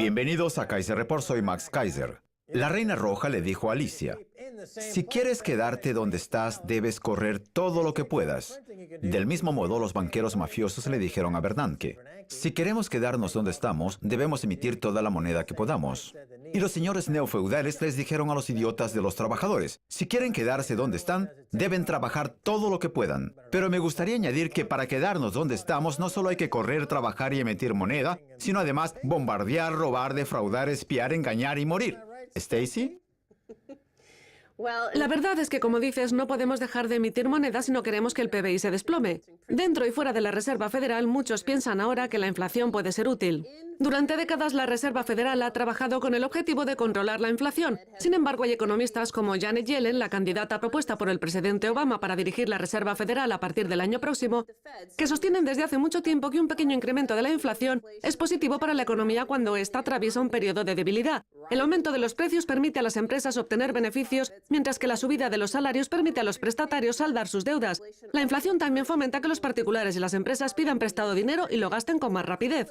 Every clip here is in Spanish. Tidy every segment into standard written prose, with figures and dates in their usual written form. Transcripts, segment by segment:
Bienvenidos a Kaiser Report, soy Max Kaiser. La Reina Roja le dijo a Alicia, si quieres quedarte donde estás, debes correr todo lo que puedas. Del mismo modo, los banqueros mafiosos le dijeron a Bernanke, si queremos quedarnos donde estamos, debemos emitir toda la moneda que podamos. Y los señores neofeudales les dijeron a los idiotas de los trabajadores, si quieren quedarse donde están, deben trabajar todo lo que puedan. Pero me gustaría añadir que para quedarnos donde estamos, no solo hay que correr, trabajar y emitir moneda, sino además bombardear, robar, defraudar, espiar, engañar y morir. ¿Stacy? La verdad es que, como dices, no podemos dejar de emitir moneda si no queremos que el PBI se desplome. Dentro y fuera de la Reserva Federal, muchos piensan ahora que la inflación puede ser útil. Durante décadas, la Reserva Federal ha trabajado con el objetivo de controlar la inflación. Sin embargo, hay economistas como Janet Yellen, la candidata propuesta por el presidente Obama para dirigir la Reserva Federal a partir del año próximo, que sostienen desde hace mucho tiempo que un pequeño incremento de la inflación es positivo para la economía cuando ésta atraviesa un periodo de debilidad. El aumento de los precios permite a las empresas obtener beneficios, mientras que la subida de los salarios permite a los prestatarios saldar sus deudas. La inflación también fomenta que los particulares y las empresas pidan prestado dinero y lo gasten con más rapidez.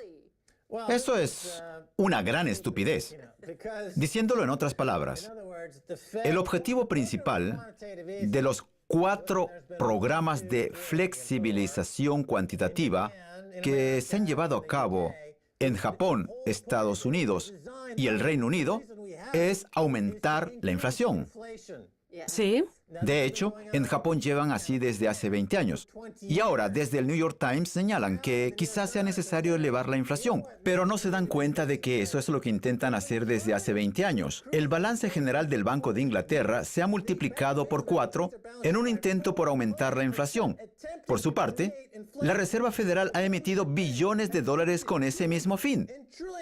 Eso es una gran estupidez. Diciéndolo en otras palabras, el objetivo principal de los 4 programas de flexibilización cuantitativa que se han llevado a cabo en Japón, Estados Unidos y el Reino Unido es aumentar la inflación. ¿Sí? De hecho, en Japón llevan así desde hace 20 años. Y ahora, desde el New York Times señalan que quizás sea necesario elevar la inflación, pero no se dan cuenta de que eso es lo que intentan hacer desde hace 20 años. El balance general del Banco de Inglaterra se ha multiplicado por 4 en un intento por aumentar la inflación. Por su parte, la Reserva Federal ha emitido billones de dólares con ese mismo fin.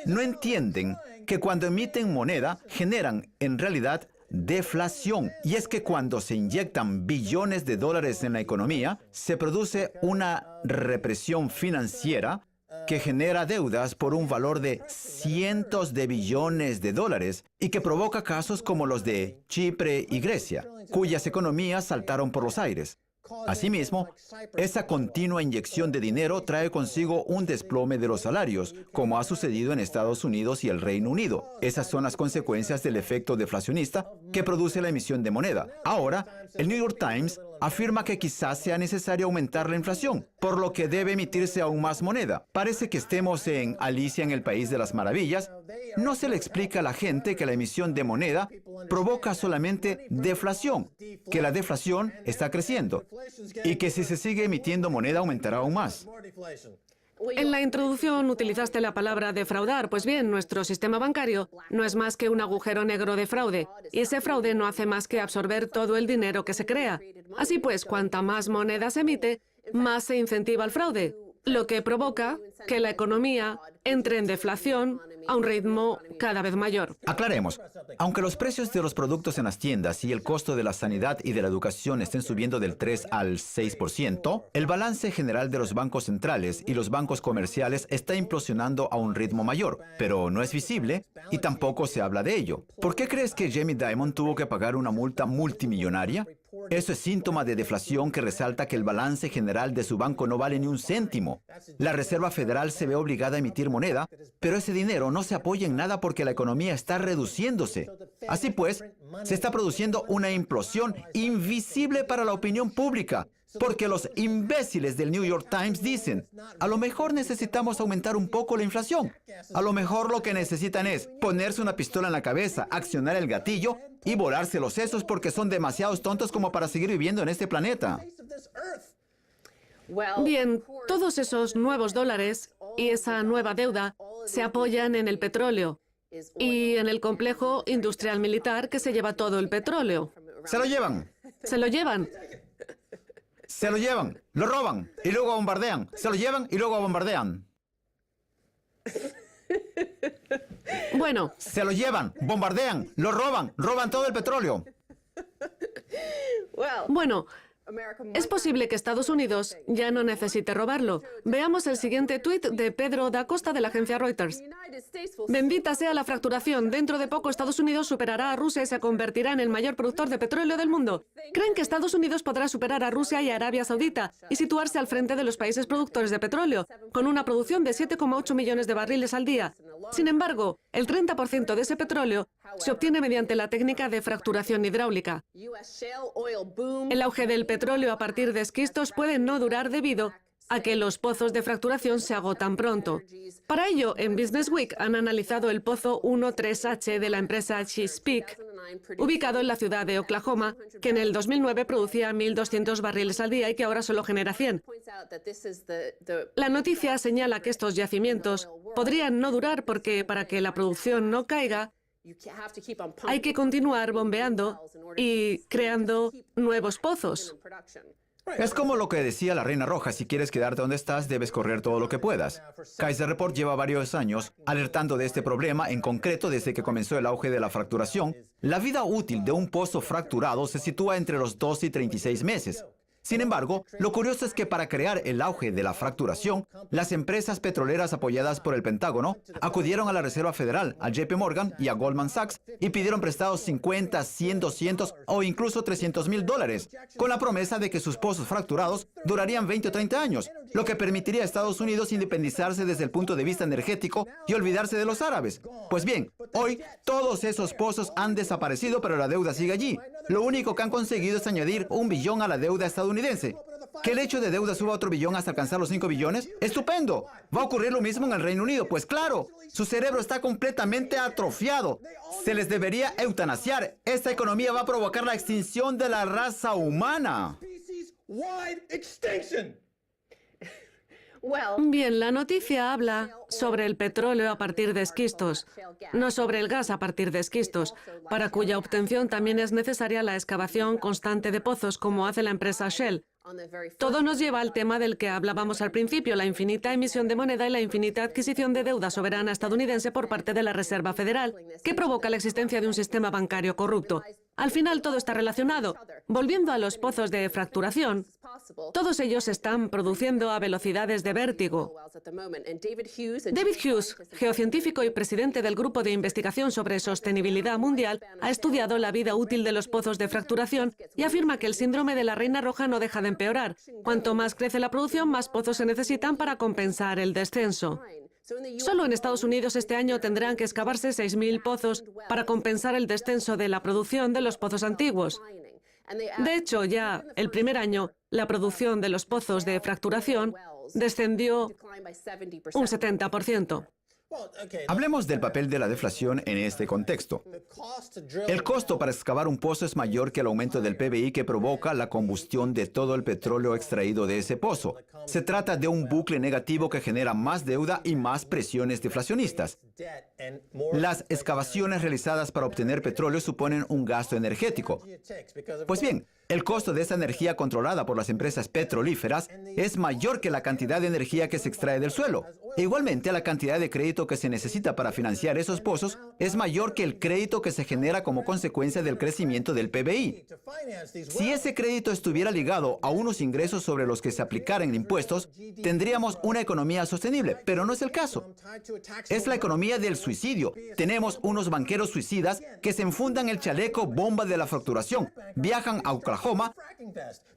No entienden que cuando emiten moneda, generan, en realidad, deflación. Y es que cuando se inyectan billones de dólares en la economía, se produce una represión financiera que genera deudas por un valor de cientos de billones de dólares y que provoca casos como los de Chipre y Grecia, cuyas economías saltaron por los aires. Asimismo, esa continua inyección de dinero trae consigo un desplome de los salarios, como ha sucedido en Estados Unidos y el Reino Unido. Esas son las consecuencias del efecto deflacionista que produce la emisión de moneda. Ahora, el New York Times afirma que quizás sea necesario aumentar la inflación, por lo que debe emitirse aún más moneda. Parece que estemos en Alicia en el País de las Maravillas. No se le explica a la gente que la emisión de moneda provoca solamente deflación, que la deflación está creciendo y que si se sigue emitiendo moneda aumentará aún más. En la introducción utilizaste la palabra defraudar. Pues bien, nuestro sistema bancario no es más que un agujero negro de fraude, y ese fraude no hace más que absorber todo el dinero que se crea. Así pues, cuanta más moneda se emite, más se incentiva el fraude, lo que provoca que la economía entre en deflación a un ritmo cada vez mayor. Aclaremos, aunque los precios de los productos en las tiendas y el costo de la sanidad y de la educación estén subiendo del 3 al 6%, el balance general de los bancos centrales y los bancos comerciales está implosionando a un ritmo mayor, pero no es visible y tampoco se habla de ello. ¿Por qué crees que Jamie Dimon tuvo que pagar una multa multimillonaria? Eso es síntoma de deflación que resalta que el balance general de su banco no vale ni un céntimo. La Reserva Federal se ve obligada a emitir moneda, pero ese dinero no se apoya en nada porque la economía está reduciéndose. Así pues, se está produciendo una implosión invisible para la opinión pública, porque los imbéciles del New York Times dicen, a lo mejor necesitamos aumentar un poco la inflación. A lo mejor lo que necesitan es ponerse una pistola en la cabeza, accionar el gatillo y volarse los sesos porque son demasiados tontos como para seguir viviendo en este planeta. Bien, todos esos nuevos dólares y esa nueva deuda se apoyan en el petróleo y en el complejo industrial militar que se lleva todo el petróleo. Se lo llevan. Se lo llevan. Se lo llevan, lo roban y luego bombardean. Se lo llevan y luego bombardean. Bueno. Se lo llevan, bombardean, lo roban, roban todo el petróleo. Bueno, Es posible que Estados Unidos ya no necesite robarlo. Veamos el siguiente tuit de Pedro da Costa de la agencia Reuters. Bendita sea la fracturación. Dentro de poco Estados Unidos superará a Rusia y se convertirá en el mayor productor de petróleo del mundo. ¿Creen que Estados Unidos podrá superar a Rusia y a Arabia Saudita y situarse al frente de los países productores de petróleo, con una producción de 7,8 millones de barriles al día? Sin embargo, el 30% de ese petróleo se obtiene mediante la técnica de fracturación hidráulica. El auge del petróleo a partir de esquistos puede no durar debido a que los pozos de fracturación se agotan pronto. Para ello, en Business Week han analizado el pozo 13H de la empresa Chesapeake, ubicado en la ciudad de Oklahoma, que en el 2009 producía 1.200 barriles al día y que ahora solo genera 100. La noticia señala que estos yacimientos podrían no durar porque para que la producción no caiga, hay que continuar bombeando y creando nuevos pozos. Es como lo que decía la Reina Roja, si quieres quedarte donde estás, debes correr todo lo que puedas. Kaiser Report lleva varios años alertando de este problema, en concreto desde que comenzó el auge de la fracturación. La vida útil de un pozo fracturado se sitúa entre los 12 y 36 meses. Sin embargo, lo curioso es que para crear el auge de la fracturación, las empresas petroleras apoyadas por el Pentágono acudieron a la Reserva Federal, a JP Morgan y a Goldman Sachs y pidieron prestados 50, 100, 200 o incluso $300,000, con la promesa de que sus pozos fracturados durarían 20 o 30 años, lo que permitiría a Estados Unidos independizarse desde el punto de vista energético y olvidarse de los árabes. Pues bien, hoy todos esos pozos han desaparecido, pero la deuda sigue allí. Lo único que han conseguido es añadir $1 billón a la deuda estadounidense. ¿Que el hecho de deuda suba otro billón hasta alcanzar los 5 billones? ¡Estupendo! ¿Va a ocurrir lo mismo en el Reino Unido? Pues claro, su cerebro está completamente atrofiado. Se les debería eutanasiar. Esta economía va a provocar la extinción de la raza humana. Bien, la noticia habla sobre el petróleo a partir de esquistos, no sobre el gas a partir de esquistos, para cuya obtención también es necesaria la excavación constante de pozos, como hace la empresa Shell. Todo nos lleva al tema del que hablábamos al principio, la infinita emisión de moneda y la infinita adquisición de deuda soberana estadounidense por parte de la Reserva Federal, que provoca la existencia de un sistema bancario corrupto. Al final todo está relacionado. Volviendo a los pozos de fracturación, todos ellos están produciendo a velocidades de vértigo. David Hughes, geocientífico y presidente del Grupo de Investigación sobre Sostenibilidad Mundial, ha estudiado la vida útil de los pozos de fracturación y afirma que el síndrome de la Reina Roja no deja de empeorar. Cuanto más crece la producción, más pozos se necesitan para compensar el descenso. Solo en Estados Unidos este año tendrán que excavarse 6.000 pozos para compensar el descenso de la producción de los pozos antiguos. De hecho, ya el primer año, la producción de los pozos de fracturación descendió un 70%. Hablemos del papel de la deflación en este contexto. El costo para excavar un pozo es mayor que el aumento del PBI que provoca la combustión de todo el petróleo extraído de ese pozo. Se trata de un bucle negativo que genera más deuda y más presiones deflacionistas. Las excavaciones realizadas para obtener petróleo suponen un gasto energético. Pues bien, el costo de esa energía controlada por las empresas petrolíferas es mayor que la cantidad de energía que se extrae del suelo. E igualmente, la cantidad de crédito que se necesita para financiar esos pozos es mayor que el crédito que se genera como consecuencia del crecimiento del PBI. Si ese crédito estuviera ligado a unos ingresos sobre los que se aplicaran impuestos, tendríamos una economía sostenible, pero no es el caso. Es la economía del suicidio. Tenemos unos banqueros suicidas que se enfundan el chaleco bomba de la fracturación, viajan a Oklahoma,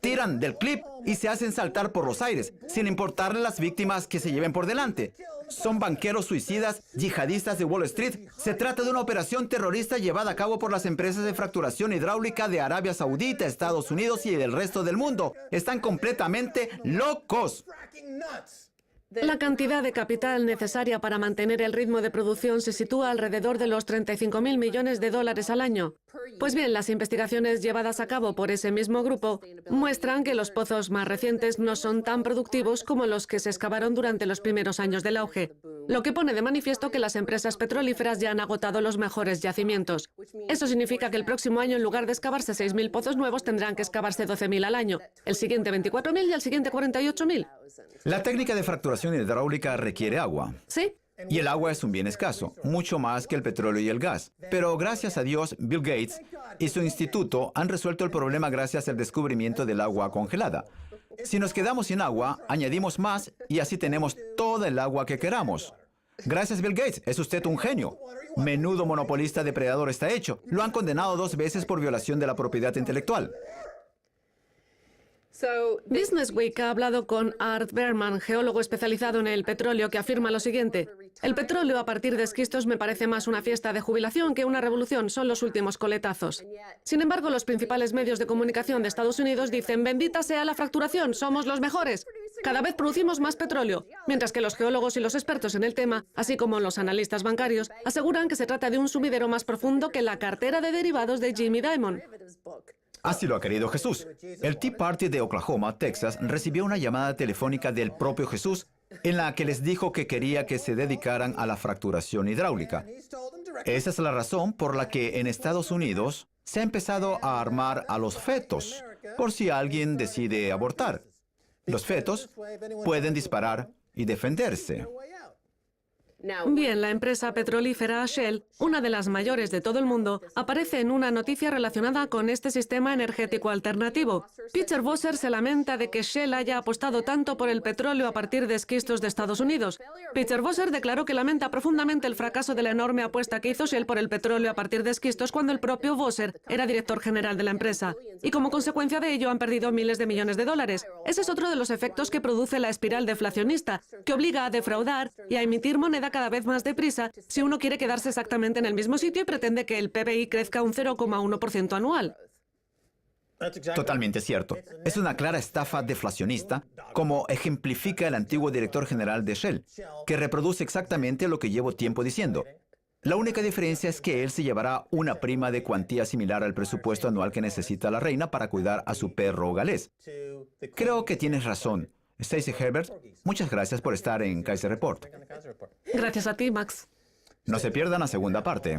tiran del clip y se hacen saltar por los aires, sin importarle las víctimas que se lleven por delante. Son banqueros suicidas, yihadistas de Wall Street. Se trata de una operación terrorista llevada a cabo por las empresas de fracturación hidráulica de Arabia Saudita, Estados Unidos y del resto del mundo. Están completamente locos. La cantidad de capital necesaria para mantener el ritmo de producción se sitúa alrededor de los 35.000 millones de dólares al año. Pues bien, las investigaciones llevadas a cabo por ese mismo grupo muestran que los pozos más recientes no son tan productivos como los que se excavaron durante los primeros años del auge, lo que pone de manifiesto que las empresas petrolíferas ya han agotado los mejores yacimientos. Eso significa que el próximo año, en lugar de excavarse 6.000 pozos nuevos, tendrán que excavarse 12.000 al año, el siguiente 24.000 y el siguiente 48.000. La técnica de fracturación hidráulica requiere agua. Sí. Y el agua es un bien escaso, mucho más que el petróleo y el gas. Pero gracias a Dios, Bill Gates y su instituto han resuelto el problema gracias al descubrimiento del agua congelada. Si nos quedamos sin agua, añadimos más y así tenemos toda el agua que queramos. Gracias, Bill Gates. Es usted un genio. Menudo monopolista depredador está hecho. Lo han condenado 2 veces por violación de la propiedad intelectual. Business Week ha hablado con Art Berman, geólogo especializado en el petróleo, que afirma lo siguiente: el petróleo a partir de esquistos me parece más una fiesta de jubilación que una revolución, son los últimos coletazos. Sin embargo, los principales medios de comunicación de Estados Unidos dicen: bendita sea la fracturación, somos los mejores. Cada vez producimos más petróleo, mientras que los geólogos y los expertos en el tema, así como los analistas bancarios, aseguran que se trata de un sumidero más profundo que la cartera de derivados de Jimmy Dimon. Así lo ha querido Jesús. El Tea Party de Oklahoma, Texas, recibió una llamada telefónica del propio Jesús en la que les dijo que quería que se dedicaran a la fracturación hidráulica. Esa es la razón por la que en Estados Unidos se ha empezado a armar a los fetos, por si alguien decide abortar. Los fetos pueden disparar y defenderse. Bien, la empresa petrolífera Shell, una de las mayores de todo el mundo, aparece en una noticia relacionada con este sistema energético alternativo. Peter Bosser se lamenta de que Shell haya apostado tanto por el petróleo a partir de esquistos de Estados Unidos. Peter Bosser declaró que lamenta profundamente el fracaso de la enorme apuesta que hizo Shell por el petróleo a partir de esquistos cuando el propio Bosser era director general de la empresa. Y como consecuencia de ello han perdido miles de millones de dólares. Ese es otro de los efectos que produce la espiral deflacionista, que obliga a defraudar y a emitir moneda cada vez más deprisa si uno quiere quedarse exactamente en el mismo sitio y pretende que el PBI crezca un 0,1% anual. Totalmente cierto. Es una clara estafa deflacionista, como ejemplifica el antiguo director general de Shell, que reproduce exactamente lo que llevo tiempo diciendo. La única diferencia es que él se llevará una prima de cuantía similar al presupuesto anual que necesita la reina para cuidar a su perro galés. Creo que tienes razón. Stacey Herbert, muchas gracias por estar en Kaiser Report. Gracias a ti, Max. No se pierdan la segunda parte.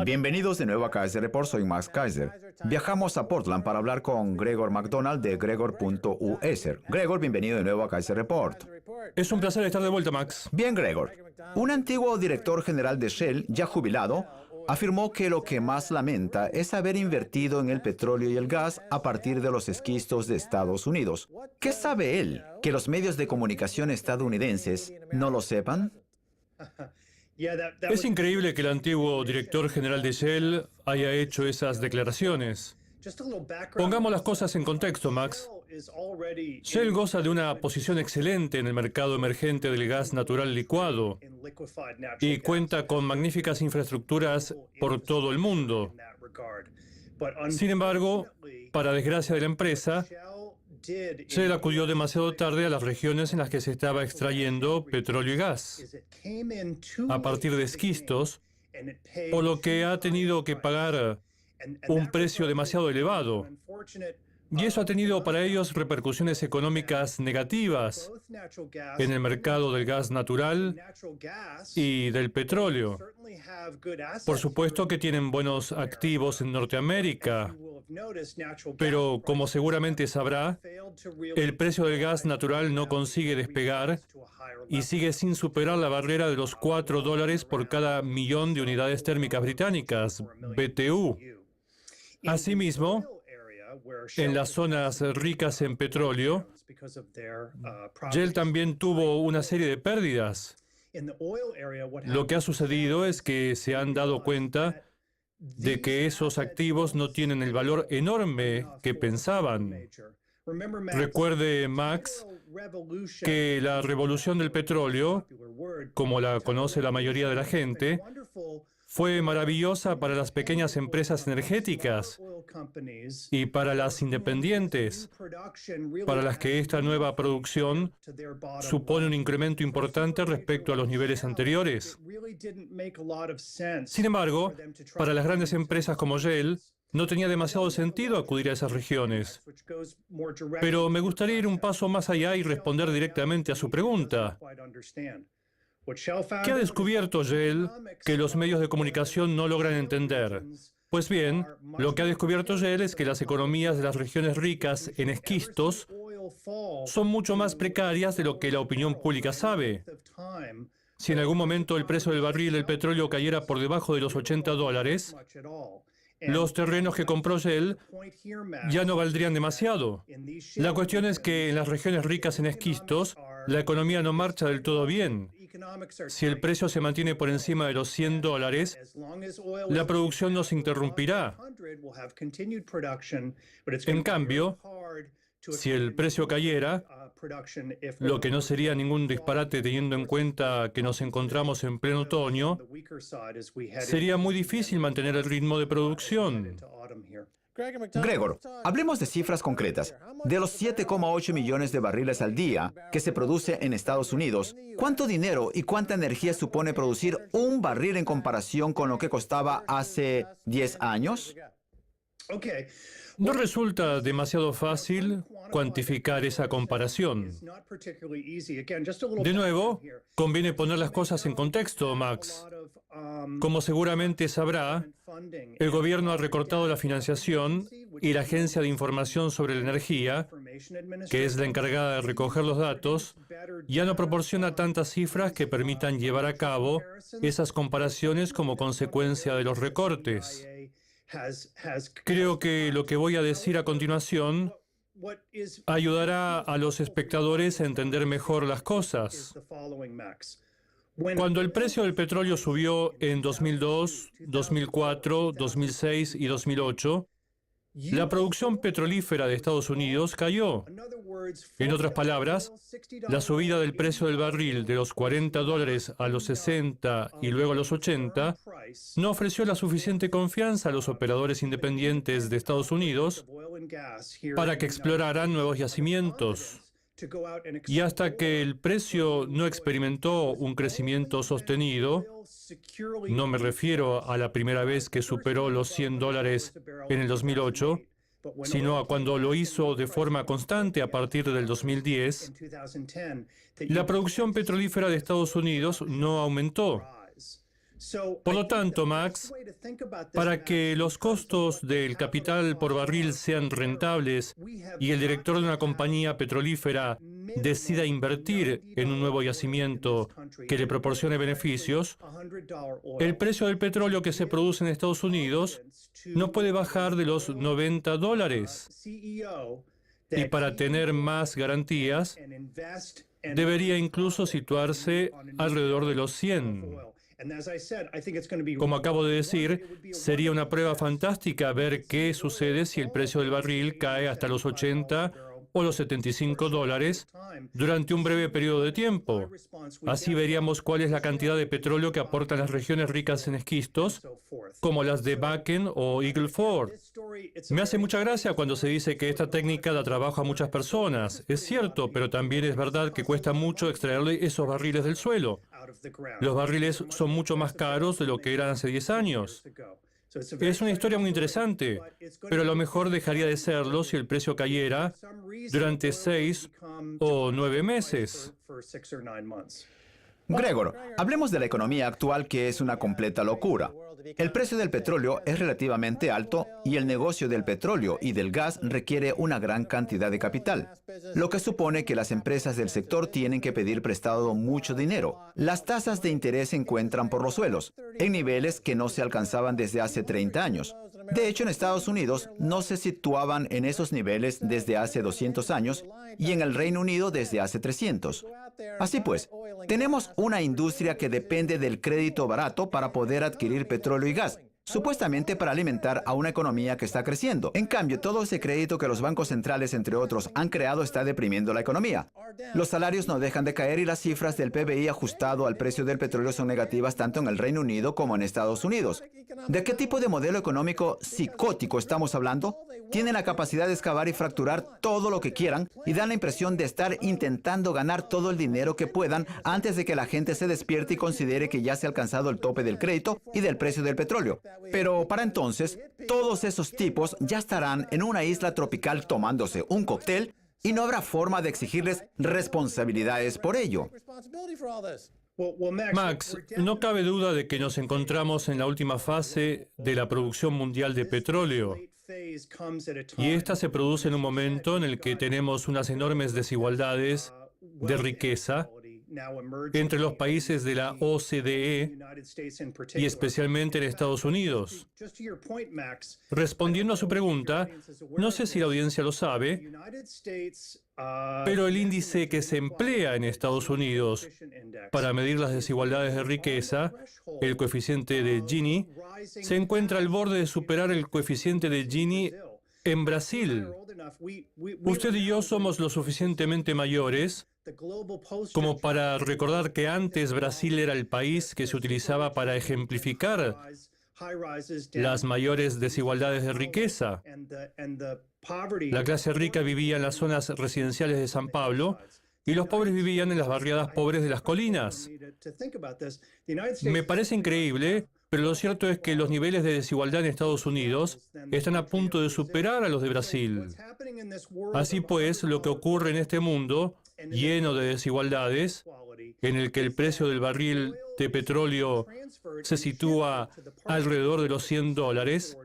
Bienvenidos de nuevo a Kaiser Report, soy Max Kaiser. Viajamos a Portland para hablar con Gregor McDonald de Gregor.us. Gregor, bienvenido de nuevo a Kaiser Report. Es un placer estar de vuelta, Max. Bien, Gregor. Un antiguo director general de Shell, ya jubilado, afirmó que lo que más lamenta es haber invertido en el petróleo y el gas a partir de los esquistos de Estados Unidos. ¿Qué sabe él que los medios de comunicación estadounidenses no lo sepan? Es increíble que el antiguo director general de Shell haya hecho esas declaraciones. Pongamos las cosas en contexto, Max. Shell goza de una posición excelente en el mercado emergente del gas natural licuado y cuenta con magníficas infraestructuras por todo el mundo. Sin embargo, para desgracia de la empresa, Shell acudió demasiado tarde a las regiones en las que se estaba extrayendo petróleo y gas, a partir de esquistos, por lo que ha tenido que pagar un precio demasiado elevado. Y eso ha tenido para ellos repercusiones económicas negativas en el mercado del gas natural y del petróleo. Por supuesto que tienen buenos activos en Norteamérica, pero como seguramente sabrá, el precio del gas natural no consigue despegar y sigue sin superar la barrera de los $4 por cada millón de unidades térmicas británicas, BTU. Asimismo, en las zonas ricas en petróleo, Shell también tuvo una serie de pérdidas. Lo que ha sucedido es que se han dado cuenta de que esos activos no tienen el valor enorme que pensaban. Recuerde, Max, que la revolución del petróleo, como la conoce la mayoría de la gente, fue maravillosa para las pequeñas empresas energéticas y para las independientes, para las que esta nueva producción supone un incremento importante respecto a los niveles anteriores. Sin embargo, para las grandes empresas como Shell, no tenía demasiado sentido acudir a esas regiones. Pero me gustaría ir un paso más allá y responder directamente a su pregunta. ¿Qué ha descubierto Shell que los medios de comunicación no logran entender? Pues bien, lo que ha descubierto Shell es que las economías de las regiones ricas en esquistos son mucho más precarias de lo que la opinión pública sabe. Si en algún momento el precio del barril del petróleo cayera por debajo de los $80, los terrenos que compró Shell ya no valdrían demasiado. La cuestión es que en las regiones ricas en esquistos, la economía no marcha del todo bien. Si el precio se mantiene por encima de los $100, la producción no se interrumpirá. En cambio, si el precio cayera, lo que no sería ningún disparate teniendo en cuenta que nos encontramos en pleno otoño, sería muy difícil mantener el ritmo de producción. Gregor, hablemos de cifras concretas. De los 7,8 millones de barriles al día que se produce en Estados Unidos, ¿cuánto dinero y cuánta energía supone producir un barril en comparación con lo que costaba hace 10 años? No resulta demasiado fácil cuantificar esa comparación. De nuevo, conviene poner las cosas en contexto, Max. Como seguramente sabrá, el gobierno ha recortado la financiación y la Agencia de Información sobre la Energía, que es la encargada de recoger los datos, ya no proporciona tantas cifras que permitan llevar a cabo esas comparaciones como consecuencia de los recortes. Creo que lo que voy a decir a continuación ayudará a los espectadores a entender mejor las cosas. Cuando el precio del petróleo subió en 2002, 2004, 2006 y 2008, la producción petrolífera de Estados Unidos cayó. En otras palabras, la subida del precio del barril de los $40 a los 60 y luego a los 80 no ofreció la suficiente confianza a los operadores independientes de Estados Unidos para que exploraran nuevos yacimientos. Y hasta que el precio no experimentó un crecimiento sostenido, no me refiero a la primera vez que superó los $100 en el 2008, sino a cuando lo hizo de forma constante a partir del 2010, la producción petrolífera de Estados Unidos no aumentó. Por lo tanto, Max, para que los costos del capital por barril sean rentables y el director de una compañía petrolífera decida invertir en un nuevo yacimiento que le proporcione beneficios, el precio del petróleo que se produce en Estados Unidos no puede bajar de los $90. Y para tener más garantías, debería incluso situarse alrededor de los 100. Como acabo de decir, sería una prueba fantástica ver qué sucede si el precio del barril cae hasta los 80 o los $75 durante un breve periodo de tiempo. Así veríamos cuál es la cantidad de petróleo que aportan las regiones ricas en esquistos, como las de Bakken o Eagle Ford. Me hace mucha gracia cuando se dice que esta técnica da trabajo a muchas personas. Es cierto, pero también es verdad que cuesta mucho extraerle esos barriles del suelo. Los barriles son mucho más caros de lo que eran hace 10 años. Es una historia muy interesante, pero a lo mejor dejaría de serlo si el precio cayera durante 6 o 9 meses. Gregor, hablemos de la economía actual, que es una completa locura. El precio del petróleo es relativamente alto y el negocio del petróleo y del gas requiere una gran cantidad de capital, lo que supone que las empresas del sector tienen que pedir prestado mucho dinero. Las tasas de interés se encuentran por los suelos, en niveles que no se alcanzaban desde hace 30 años. De hecho, en Estados Unidos no se situaban en esos niveles desde hace 200 años y en el Reino Unido desde hace 300. Así pues, tenemos una industria que depende del crédito barato para poder adquirir petróleo y gas, supuestamente para alimentar a una economía que está creciendo. En cambio, todo ese crédito que los bancos centrales, entre otros, han creado está deprimiendo la economía. Los salarios no dejan de caer y las cifras del PBI ajustado al precio del petróleo son negativas tanto en el Reino Unido como en Estados Unidos. ¿De qué tipo de modelo económico psicótico estamos hablando? Tienen la capacidad de excavar y fracturar todo lo que quieran y dan la impresión de estar intentando ganar todo el dinero que puedan antes de que la gente se despierte y considere que ya se ha alcanzado el tope del crédito y del precio del petróleo. Pero para entonces, todos esos tipos ya estarán en una isla tropical tomándose un cóctel y no habrá forma de exigirles responsabilidades por ello. Max, no cabe duda de que nos encontramos en la última fase de la producción mundial de petróleo. Y esta se produce en un momento en el que tenemos unas enormes desigualdades de riqueza entre los países de la OCDE y especialmente en Estados Unidos. Respondiendo a su pregunta, no sé si la audiencia lo sabe, pero el índice que se emplea en Estados Unidos para medir las desigualdades de riqueza, el coeficiente de Gini, se encuentra al borde de superar el coeficiente de Gini en Brasil. Usted y yo somos lo suficientemente mayores como para recordar que antes Brasil era el país que se utilizaba para ejemplificar las mayores desigualdades de riqueza. La clase rica vivía en las zonas residenciales de San Pablo y los pobres vivían en las barriadas pobres de las colinas. Me parece increíble, pero lo cierto es que los niveles de desigualdad en Estados Unidos están a punto de superar a los de Brasil. Así pues, lo que ocurre en este mundo, lleno de desigualdades, en el que el precio del barril de petróleo se sitúa alrededor de los $100,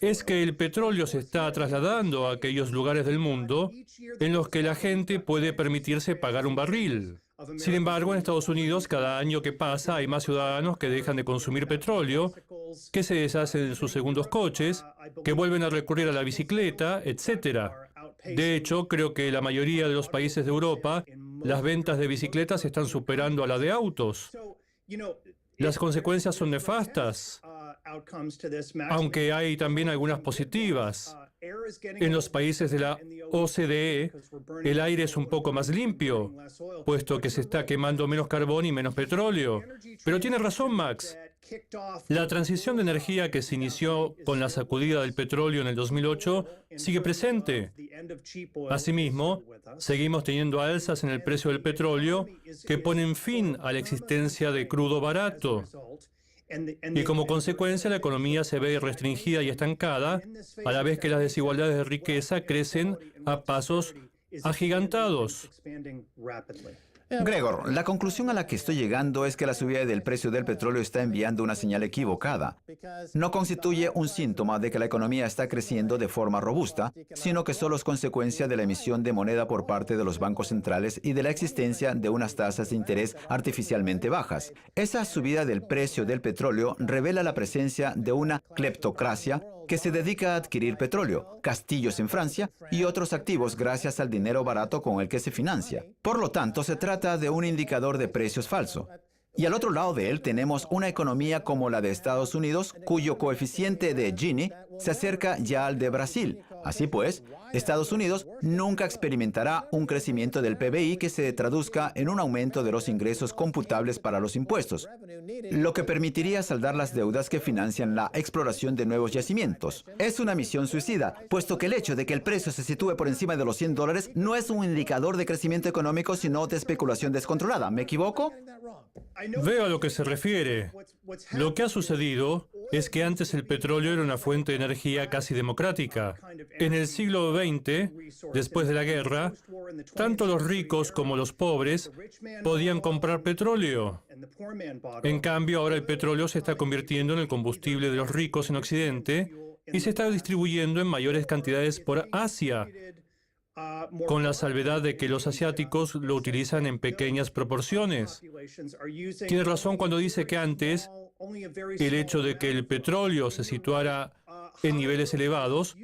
es que el petróleo se está trasladando a aquellos lugares del mundo en los que la gente puede permitirse pagar un barril. Sin embargo, en Estados Unidos, cada año que pasa, hay más ciudadanos que dejan de consumir petróleo, que se deshacen de sus segundos coches, que vuelven a recurrir a la bicicleta, etc. De hecho, creo que en la mayoría de los países de Europa, las ventas de bicicletas están superando a la de autos. Las consecuencias son nefastas, aunque hay también algunas positivas. En los países de la OCDE, el aire es un poco más limpio, puesto que se está quemando menos carbón y menos petróleo. Pero tiene razón, Max. La transición de energía que se inició con la sacudida del petróleo en el 2008 sigue presente. Asimismo, seguimos teniendo alzas en el precio del petróleo que ponen fin a la existencia de crudo barato. Y como consecuencia, la economía se ve restringida y estancada, a la vez que las desigualdades de riqueza crecen a pasos agigantados. Gregor, la conclusión a la que estoy llegando es que la subida del precio del petróleo está enviando una señal equivocada. No constituye un síntoma de que la economía está creciendo de forma robusta, sino que solo es consecuencia de la emisión de moneda por parte de los bancos centrales y de la existencia de unas tasas de interés artificialmente bajas. Esa subida del precio del petróleo revela la presencia de una cleptocracia que se dedica a adquirir petróleo, castillos en Francia y otros activos gracias al dinero barato con el que se financia. Por lo tanto, se trata de un indicador de precios falso. Y al otro lado de él tenemos una economía como la de Estados Unidos, cuyo coeficiente de Gini se acerca ya al de Brasil. Así pues, Estados Unidos nunca experimentará un crecimiento del PBI que se traduzca en un aumento de los ingresos computables para los impuestos, lo que permitiría saldar las deudas que financian la exploración de nuevos yacimientos. Es una misión suicida, puesto que el hecho de que el precio se sitúe por encima de los $100 no es un indicador de crecimiento económico, sino de especulación descontrolada. ¿Me equivoco? Veo a lo que se refiere. Lo que ha sucedido es que antes el petróleo era una fuente de energía casi democrática. En el siglo XX, después de la guerra, tanto los ricos como los pobres podían comprar petróleo. En cambio, ahora el petróleo se está convirtiendo en el combustible de los ricos en Occidente y se está distribuyendo en mayores cantidades por Asia, con la salvedad de que los asiáticos lo utilizan en pequeñas proporciones. Tiene razón cuando dice que antes el hecho de que el petróleo se situara en niveles elevados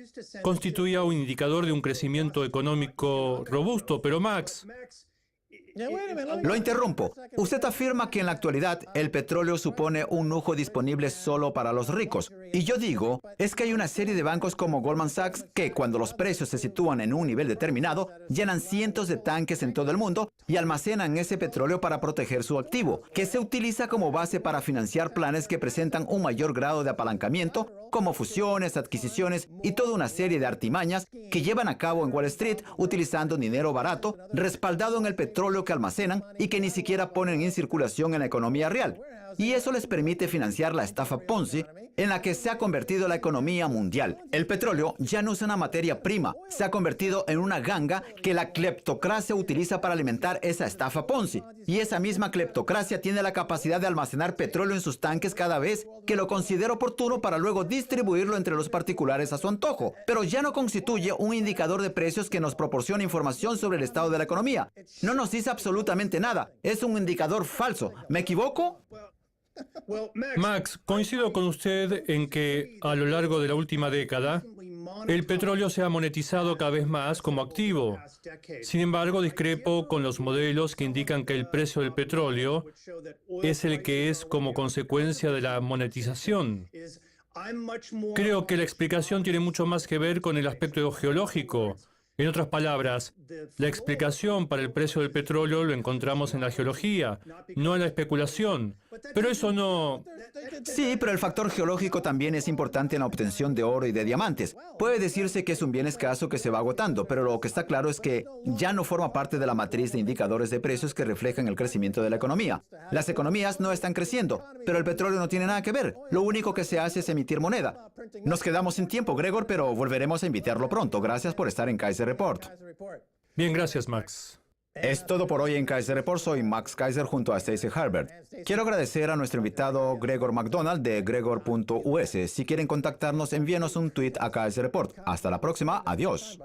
constituía un indicador de un crecimiento económico robusto. Pero Max, Lo interrumpo. Usted afirma que en la actualidad el petróleo supone un lujo disponible solo para los ricos. Y yo digo, es que hay una serie de bancos como Goldman Sachs que, cuando los precios se sitúan en un nivel determinado, llenan cientos de tanques en todo el mundo y almacenan ese petróleo para proteger su activo, que se utiliza como base para financiar planes que presentan un mayor grado de apalancamiento, como fusiones, adquisiciones y toda una serie de artimañas que llevan a cabo en Wall Street utilizando dinero barato, respaldado en el petróleo que almacenan y que ni siquiera ponen en circulación en la economía real. y eso les permite financiar la estafa Ponzi en la que se ha convertido la economía mundial. El petróleo ya no es una materia prima, se ha convertido en una ganga que la cleptocracia utiliza para alimentar esa estafa Ponzi. Y esa misma cleptocracia tiene la capacidad de almacenar petróleo en sus tanques cada vez que lo considera oportuno para luego distribuirlo entre los particulares a su antojo. Pero ya no constituye un indicador de precios que nos proporciona información sobre el estado de la economía. No nos dice absolutamente nada. Es un indicador falso. ¿Me equivoco? Max, coincido con usted en que a lo largo de la última década, el petróleo se ha monetizado cada vez más como activo. Sin embargo, discrepo con los modelos que indican que el precio del petróleo es el que es como consecuencia de la monetización. Creo que la explicación tiene mucho más que ver con el aspecto geológico. En otras palabras, la explicación para el precio del petróleo lo encontramos en la geología, no en la especulación. Pero eso no... Sí, pero el factor geológico también es importante en la obtención de oro y de diamantes. Puede decirse que es un bien escaso que se va agotando, pero lo que está claro es que ya no forma parte de la matriz de indicadores de precios que reflejan el crecimiento de la economía. Las economías no están creciendo, pero el petróleo no tiene nada que ver. Lo único que se hace es emitir moneda. Nos quedamos sin tiempo, Gregor, pero volveremos a invitarlo pronto. Gracias por estar en Kaiser Report. Bien, gracias, Max. Es todo por hoy en Kaiser Report. Soy Max Kaiser junto a Stacey Herbert. Quiero agradecer a nuestro invitado Gregor McDonald de Gregor.us. Si quieren contactarnos, envíenos un tweet a Kaiser Report. Hasta la próxima. Adiós.